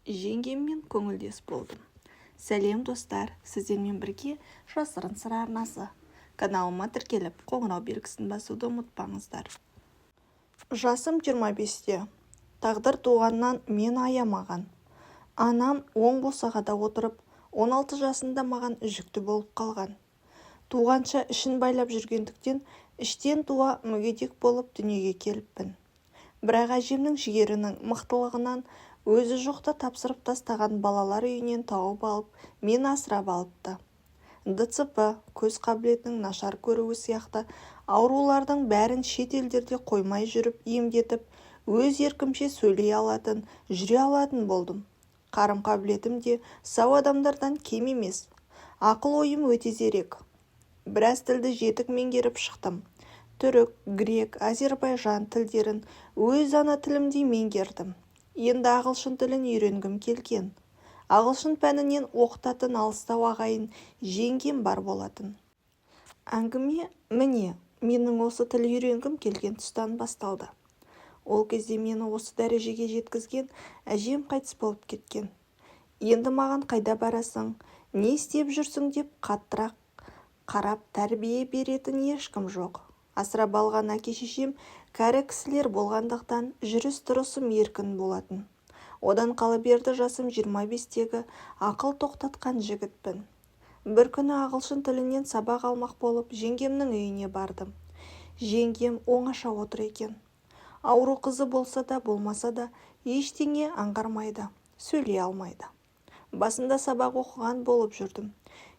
Жеңгеммен көңілдес болдым. Сәлем достар, сіздермен бірге жасырын сыр арнасы. Каналыма тіркеліп, қоңырау белгісін басуды ұмытпаңыздар. Жасым 25-те. Тағдыр туғаннан мен аямаған. Анам оң босағада отырып, 16 жасында маған жүкті болып қалған. Туғанша ішін байлап жүргендіктен, іштен туа мүгедек болып дүниеге келіппін. Бірақ әжемнің жігерінің мықтылығынан өзі жоқта тапсырып тастаған балалар үйінен тауып алып, мен асырап алыпты. ДЦП, көз қабілетінің нашар көруі сияқты аурулардың бәрін шет елдерде қоймай жүріп емдетіп, өз еркімше сөйлей алатын, жүре алатын болдым. Қарым қабілетім де сау адамдардан кем емес. Ақыл-ойым өте зерек. Біраз тілді жетік меңгеріп шықтым. Түрік, грек, азербайжан тілдерін өз ана тілімдей меңгердім. Енді ағылшын тілін үйренгім келген. Ағылшын пәнінен оқытатын алыстау ағайын жеңгем бар болатын. Әңгіме міне менің осы тіл үйренгім келген тұстан басталды. Ол кезде мені осы дәрежеге жеткізген әжем қайтыс болып кеткен. Енді маған қайда барасың, не істеп жүрсің деп қаттырақ қарап тәрбие беретін ешкім жоқ. Асырап алған әке-шешем кәрі кісілер болғандықтан жүріс-тұрысым еркін болатын. Одан қала берді жасым 25-тегі ақыл тоқтатқан жігітпін. Бір күні ағылшын тілінен сабақ алмақ болып жеңгемнің үйіне бардым. Жеңгем оңаша отыр екен. Ауру қызы болса да болмаса да ештеңе аңғармайды, сөйлей алмайды. Басында сабақ оқыған болып жүрдім.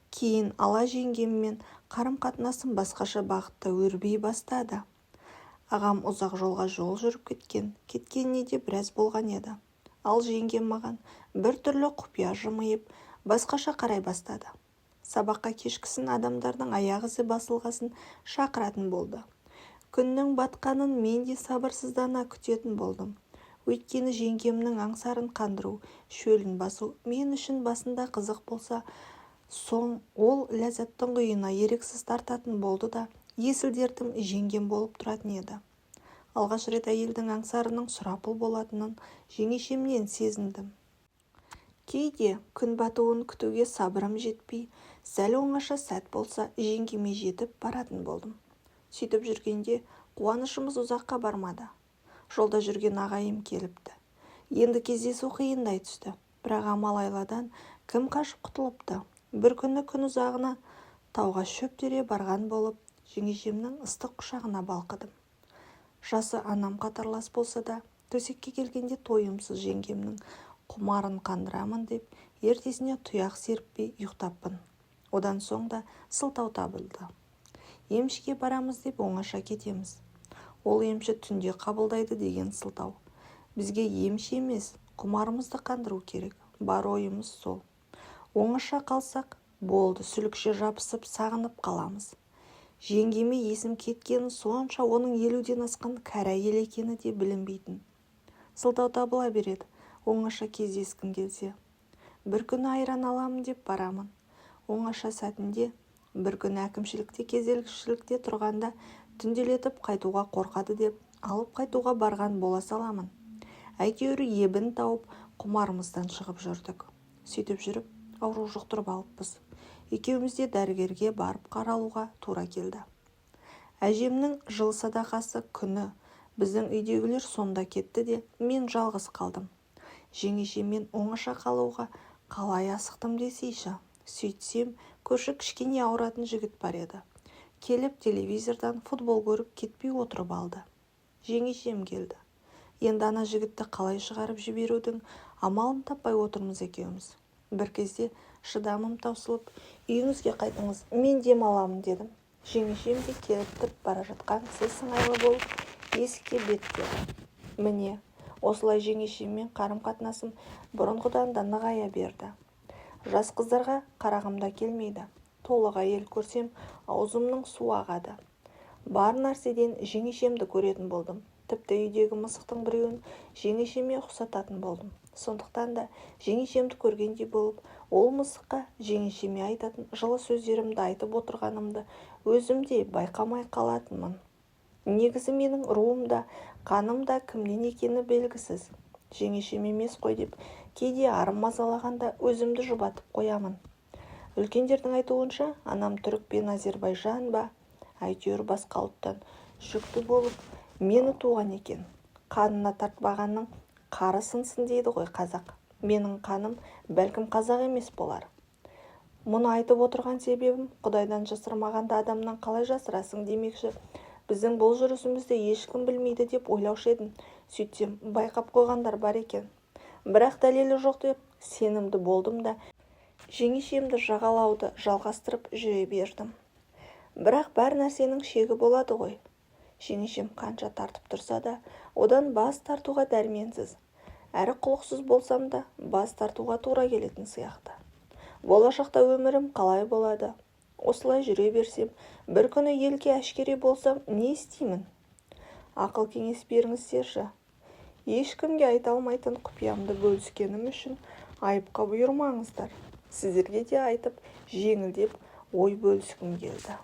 Кейін ала жеңгеммен қарым-қатынасым басқаша бағытта өрбей бастады. Ағам ұзақ жолға жол жүріп кеткеніне де біраз болған еді. Ал жеңгем маған бір түрлі құпия жымиып, басқаша қарай бастады. Сабаққа кешкісін адамдардың аяқ ізі басылғасын шақыратын болды. Күннің батқанын мен де сабырсыздана күтетін болдым. Өйткені жеңгемнің аңсарын қандыру, шөлін басу мен үшін басында қызық болса, соң ол ләззаттың құйына еріксіз тартатын болды да, есілдердім жеңгем болып тұратын еді. Алғаш рет әйелдің аңсарының сұрапыл болатынын жеңешемнен сезіндім. Кейде күн батуын күтуге сабырым жетпей, сәл оңаша сәт болса жеңгеме жетіп баратын болдым. Сөйтіп жүргенде қуанышымыз ұзаққа бармады. Жолда жүрген ағайым келіпті. Енді кездесу қиындай түсті. Бірақ амал айладан кім қашып құтылыпты? Бір күні күн ұзағына тауға шөптере барған болып, жеңешемнің ыстық құшағына балқыдым. Жасы анам қатарлас болса да, төсекке келгенде тойымсыз жеңгемнің құмарын қандырамын деп, ертесіне тұяқ серіппей ұйықтаппын. Одан соң да сылтау табылды. Емшіге барамыз деп оңаша кетеміз. Ол емші түнде қабылдайды деген сылтау. Бізге емші емес, құмарымызды қандыру керек. Бар ойымыз сол. Оңаша қалсақ, болды сүлікше жабысып сағынып қаламыз. Жеңгеме есім кеткені сонша оның 50-ден асқан кәрі әйел екені де білінбейтін. Сылтау табыла береді, оңаша кездескім келсе. Бір күні айран аламын деп барамын. Оңаша сәтінде, бір күні әкімшілікте кезекшілікте тұрғанда түнделетіп қайтуға қорқады деп, алып қайтуға барған бола саламын. Әйтеуір ебін тауып, құмарымыздан шығып жүрдік. Сөйтіп жүріп, ауру жұқтырып алыппыз. Екеуміз де дәрігерге барып қаралуға тура келді. Әжемнің жыл садақасы күні біздің үйдегілер сонда кетті де мен жалғыз қалдым. Жеңешеммен оңаша қалуға қалай асықтым десейші. Сөйтсем, көрші кішкене ауыратын жігіт бар еді. Келіп телевизордан футбол көріп кетпей отырып алды. Жеңешем келді. Енді ана жігітті қалай шығарып жіберудің амалын таппай отырмыз екеуміз. Бір кезде шыдамым таусылып, үйіңізге қайтыңыз, мен дем аламын дедім. Жеңешем де келіп тұрып бара жатқан сіз сыңайлы болып, есікке беттеді. Міне, осылай жеңешеммен қарым-қатынасым бұрынғыдан да нығая берді. Жас қыздарға қарағымда келмейді. Толық әйел көрсем, аузымның су ағады. Бар нәрседен жеңешемді көретін болдым. Тіпті үйдегі мысықтың біреуін жеңешеме ұқсататын болдым. Сондықтан да жеңешемді көргендей болып, ол мысыққа жеңешеме айтатын жылы сөздерімді айтып отырғанымды өзімде байқамай қалатынмын. Негізі менің руымда, қанымда кімнен екені белгісіз. Жеңешем емес қой деп Кейде арым мазалағанда өзімді жұбатып қоямын. Үлкендердің айтуынша, анам түрік пен Азербайжан ба, әйтеуір басқа ұлттан жүкті болып, мені туған екен. Қанына тартпағанның қары сынсын дейді ғой қазақ. Менің қаным бәлкім қазақ емес болар. Мұны айтып отырған себебім, Құдайдан жасырмағанды адамнан қалай жасырасың демекші. Біздің бұл жүрісімізді ешкім білмейді деп ойлаушы едім. Сөйтсем, байқап қойғандар бар екен. Бірақ дәлелі жоқ деп сенімді болдым да, жеңешемді жағалауды жалғастырып жүре бердім. Бірақ бар нәрсенің шегі болады ғой. Жеңешем қанша тартып тұрса да, одан бас тартуға дәрменсіз. Әрі құлықсыз болсам да, бас тартуға тура келетін сияқты. Болашақта өмірім қалай болады? Осылай жүре берсем, бір күні елге әшкере болсам, не істеймін? Ақыл кеңес беріңіздерші. Ешкімге айта алмайтын құпиямды бөліскенім үшін айыпқа бұйырмаңыздар. Сіздерге де айтып, жеңілдеп ой бөліскім келді.